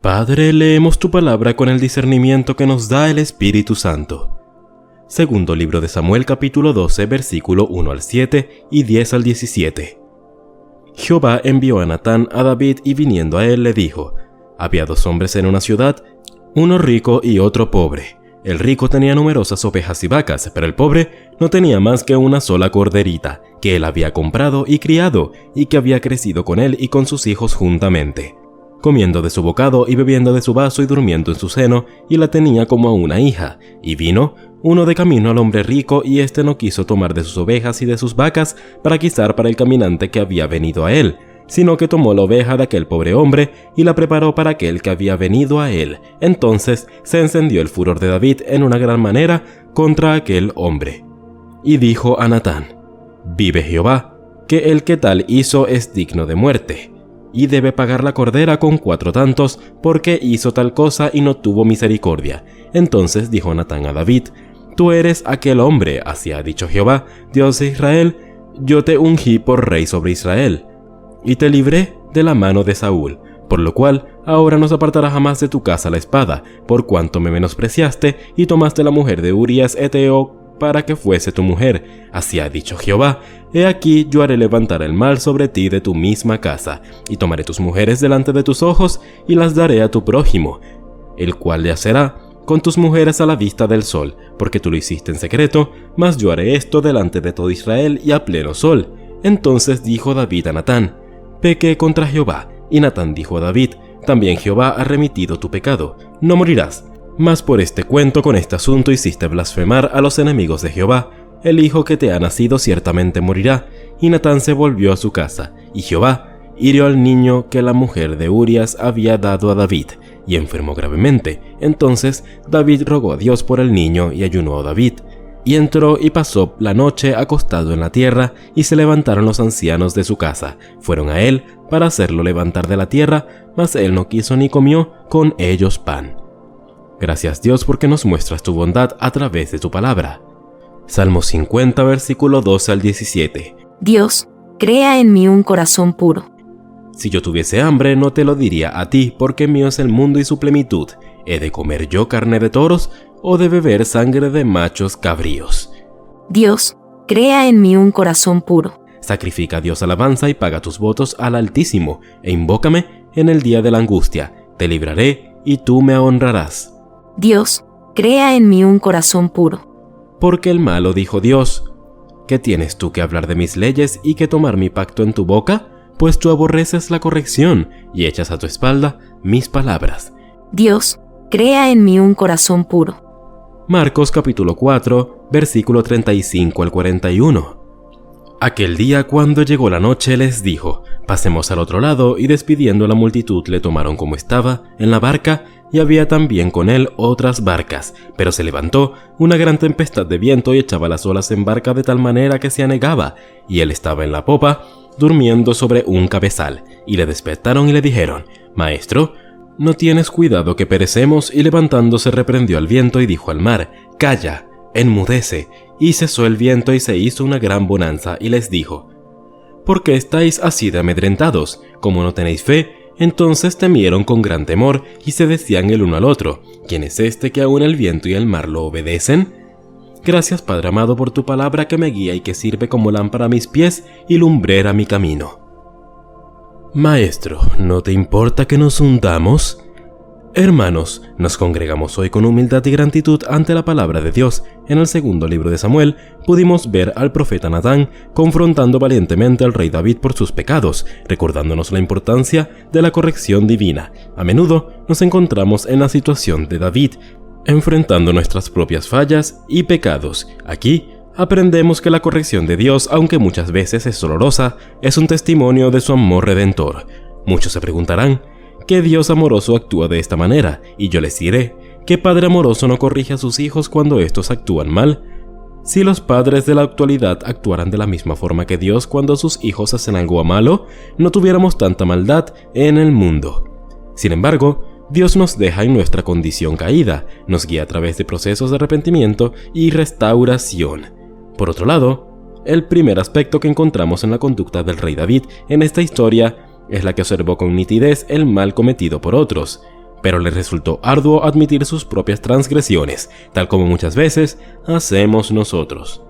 Padre, leemos tu palabra con el discernimiento que nos da el Espíritu Santo. Segundo libro de Samuel, capítulo 12, versículo 1 al 7 y 10 al 17. Jehová envió a Natán a David y viniendo a él le dijo: Había dos hombres en una ciudad, uno rico y otro pobre. El rico tenía numerosas ovejas y vacas, pero el pobre no tenía más que una sola corderita, que él había comprado y criado, y que había crecido con él y con sus hijos juntamente, comiendo de su bocado y bebiendo de su vaso y durmiendo en su seno, y la tenía como a una hija. Y vino uno de camino al hombre rico, y éste no quiso tomar de sus ovejas y de sus vacas para guisar para el caminante que había venido a él, sino que tomó la oveja de aquel pobre hombre y la preparó para aquel que había venido a él. Entonces se encendió el furor de David en una gran manera contra aquel hombre. Y dijo a Natán: Vive Jehová, que el que tal hizo es digno de muerte, y debe pagar la cordera con 4 tantos, porque hizo tal cosa y no tuvo misericordia. Entonces dijo Natán a David: Tú eres aquel hombre, así ha dicho Jehová, Dios de Israel: Yo te ungí por rey sobre Israel, y te libré de la mano de Saúl, por lo cual ahora no se apartará jamás de tu casa la espada, por cuanto me menospreciaste y tomaste la mujer de Urías Eteo para que fuese tu mujer. Así ha dicho Jehová: He aquí yo haré levantar el mal sobre ti de tu misma casa, y tomaré tus mujeres delante de tus ojos, y las daré a tu prójimo, el cual yacerá con tus mujeres a la vista del sol, porque tú lo hiciste en secreto, mas yo haré esto delante de todo Israel y a pleno sol. Entonces dijo David a Natán: Pequé contra Jehová. Y Natán dijo a David: También Jehová ha remitido tu pecado, no morirás. Mas por este cuento con este asunto hiciste blasfemar a los enemigos de Jehová. El hijo que te ha nacido ciertamente morirá. Y Natán se volvió a su casa, y Jehová hirió al niño que la mujer de Urías había dado a David, y enfermó gravemente. Entonces David rogó a Dios por el niño, y ayunó a David. Y entró y pasó la noche acostado en la tierra, y se levantaron los ancianos de su casa. Fueron a él para hacerlo levantar de la tierra, mas él no quiso ni comió con ellos pan. Gracias Dios porque nos muestras tu bondad a través de tu palabra. Salmo 50, versículo 12 al 17. Dios, crea en mí un corazón puro. Si yo tuviese hambre, no te lo diría a ti, porque mío es el mundo y su plenitud. ¿He de comer yo carne de toros, o de beber sangre de machos cabríos? Dios, crea en mí un corazón puro. Sacrifica a Dios alabanza y paga tus votos al Altísimo, e invócame en el día de la angustia. Te libraré, y tú me honrarás. Dios, crea en mí un corazón puro. Porque el malo dijo Dios: ¿Qué tienes tú que hablar de mis leyes y que tomar mi pacto en tu boca? Pues tú aborreces la corrección y echas a tu espalda mis palabras. Dios, crea en mí un corazón puro. Marcos capítulo 4, versículo 35 al 41. Aquel día, cuando llegó la noche, les dijo: Pasemos al otro lado, y despidiendo a la multitud le tomaron como estaba, en la barca, y había también con él otras barcas. Pero se levantó una gran tempestad de viento y echaba las olas en barca de tal manera que se anegaba, y él estaba en la popa, durmiendo sobre un cabezal. Y le despertaron y le dijeron: Maestro, ¿no tienes cuidado que perecemos? Y levantándose reprendió al viento y dijo al mar: Calla, enmudece. Y cesó el viento y se hizo una gran bonanza, y les dijo: ¿Por qué estáis así de amedrentados? ¿Cómo no tenéis fe? Entonces temieron con gran temor, y se decían el uno al otro: ¿Quién es este que aún el viento y el mar lo obedecen? Gracias, Padre amado, por tu palabra que me guía y que sirve como lámpara a mis pies y lumbrera a mi camino. Maestro, ¿no te importa que nos hundamos? Hermanos, nos congregamos hoy con humildad y gratitud ante la palabra de Dios. En el segundo libro de Samuel pudimos ver al profeta Natán confrontando valientemente al rey David por sus pecados, recordándonos la importancia de la corrección divina. A menudo nos encontramos en la situación de David, enfrentando nuestras propias fallas y pecados. Aquí aprendemos que la corrección de Dios, aunque muchas veces es dolorosa, es un testimonio de su amor redentor. Muchos se preguntarán: ¿qué Dios amoroso actúa de esta manera? Y yo les diré: ¿qué padre amoroso no corrige a sus hijos cuando estos actúan mal? Si los padres de la actualidad actuaran de la misma forma que Dios cuando sus hijos hacen algo malo, no tuviéramos tanta maldad en el mundo. Sin embargo, Dios nos deja en nuestra condición caída, nos guía a través de procesos de arrepentimiento y restauración. Por otro lado, el primer aspecto que encontramos en la conducta del rey David en esta historia es la que observó con nitidez el mal cometido por otros. pero le resultó arduo admitir sus propias transgresiones, tal como muchas veces hacemos nosotros.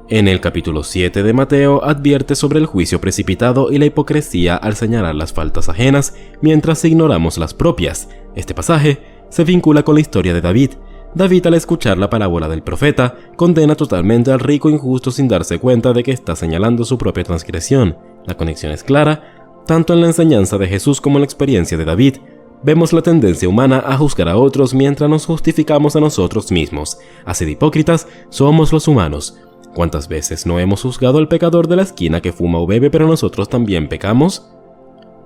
En el capítulo 7 de Mateo advierte sobre el juicio precipitado y la hipocresía al señalar las faltas ajenas mientras ignoramos las propias. Este pasaje se vincula con la historia de David. David, al escuchar la parábola del profeta, condena totalmente al rico injusto sin darse cuenta de que está señalando su propia transgresión. La conexión es clara, tanto en la enseñanza de Jesús como en la experiencia de David. Vemos la tendencia humana a juzgar a otros mientras nos justificamos a nosotros mismos. Así de hipócritas somos los humanos. ¿Cuántas veces no hemos juzgado al pecador de la esquina que fuma o bebe, pero nosotros también pecamos?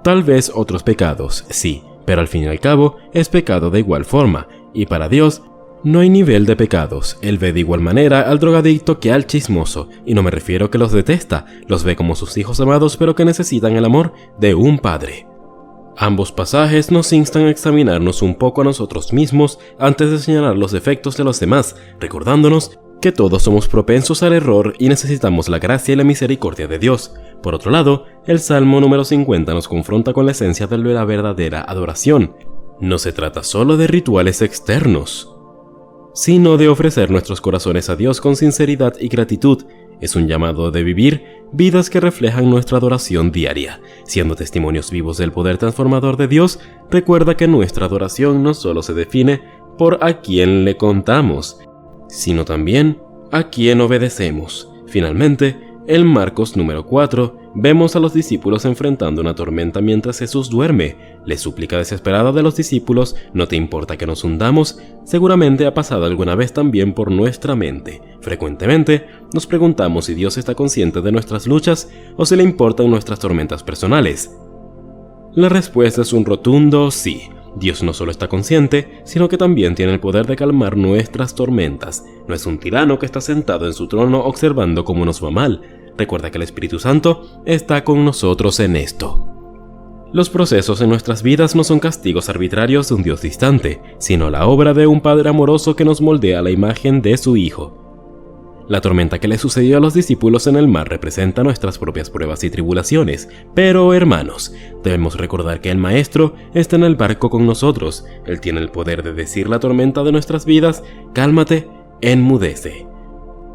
Tal vez otros pecados, sí, pero al fin y al cabo es pecado de igual forma, y para Dios no hay nivel de pecados. Él ve de igual manera al drogadicto que al chismoso, y no me refiero a que los detesta, los ve como sus hijos amados, pero que necesitan el amor de un padre. Ambos pasajes nos instan a examinarnos un poco a nosotros mismos antes de señalar los defectos de los demás, recordándonos que todos somos propensos al error y necesitamos la gracia y la misericordia de Dios. Por otro lado, el Salmo número 50 nos confronta con la esencia de la verdadera adoración. No se trata solo de rituales externos, sino de ofrecer nuestros corazones a Dios con sinceridad y gratitud. Es un llamado de vivir vidas que reflejan nuestra adoración diaria. Siendo testimonios vivos del poder transformador de Dios, recuerda que nuestra adoración no solo se define por a quién le contamos, sino también a quién obedecemos. Finalmente, en Marcos número 4, vemos a los discípulos enfrentando una tormenta mientras Jesús duerme. La súplica desesperada de los discípulos, ¿no te importa que nos hundamos?, seguramente ha pasado alguna vez también por nuestra mente. Frecuentemente nos preguntamos si Dios está consciente de nuestras luchas o si le importan nuestras tormentas personales. La respuesta es un rotundo sí. Dios no solo está consciente, sino que también tiene el poder de calmar nuestras tormentas. No es un tirano que está sentado en su trono observando cómo nos va mal. Recuerda que el Espíritu Santo está con nosotros en esto. Los procesos en nuestras vidas no son castigos arbitrarios de un Dios distante, sino la obra de un Padre amoroso que nos moldea a la imagen de su Hijo. La tormenta que le sucedió a los discípulos en el mar representa nuestras propias pruebas y tribulaciones, pero hermanos, debemos recordar que el Maestro está en el barco con nosotros. Él tiene el poder de decir a la tormenta de nuestras vidas: cálmate, enmudece.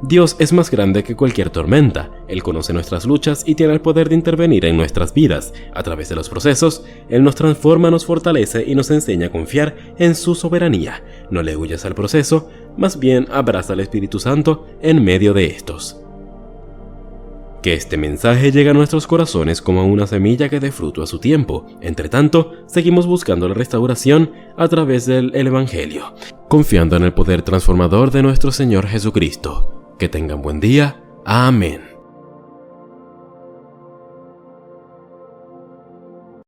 Dios es más grande que cualquier tormenta. Él conoce nuestras luchas y tiene el poder de intervenir en nuestras vidas. A través de los procesos, Él nos transforma, nos fortalece y nos enseña a confiar en su soberanía. No le huyas al proceso, más bien abraza al Espíritu Santo en medio de estos. Que este mensaje llegue a nuestros corazones como una semilla que dé fruto a su tiempo. Entre tanto, seguimos buscando la restauración a través del Evangelio, confiando en el poder transformador de nuestro Señor Jesucristo. Que tengan buen día. Amén.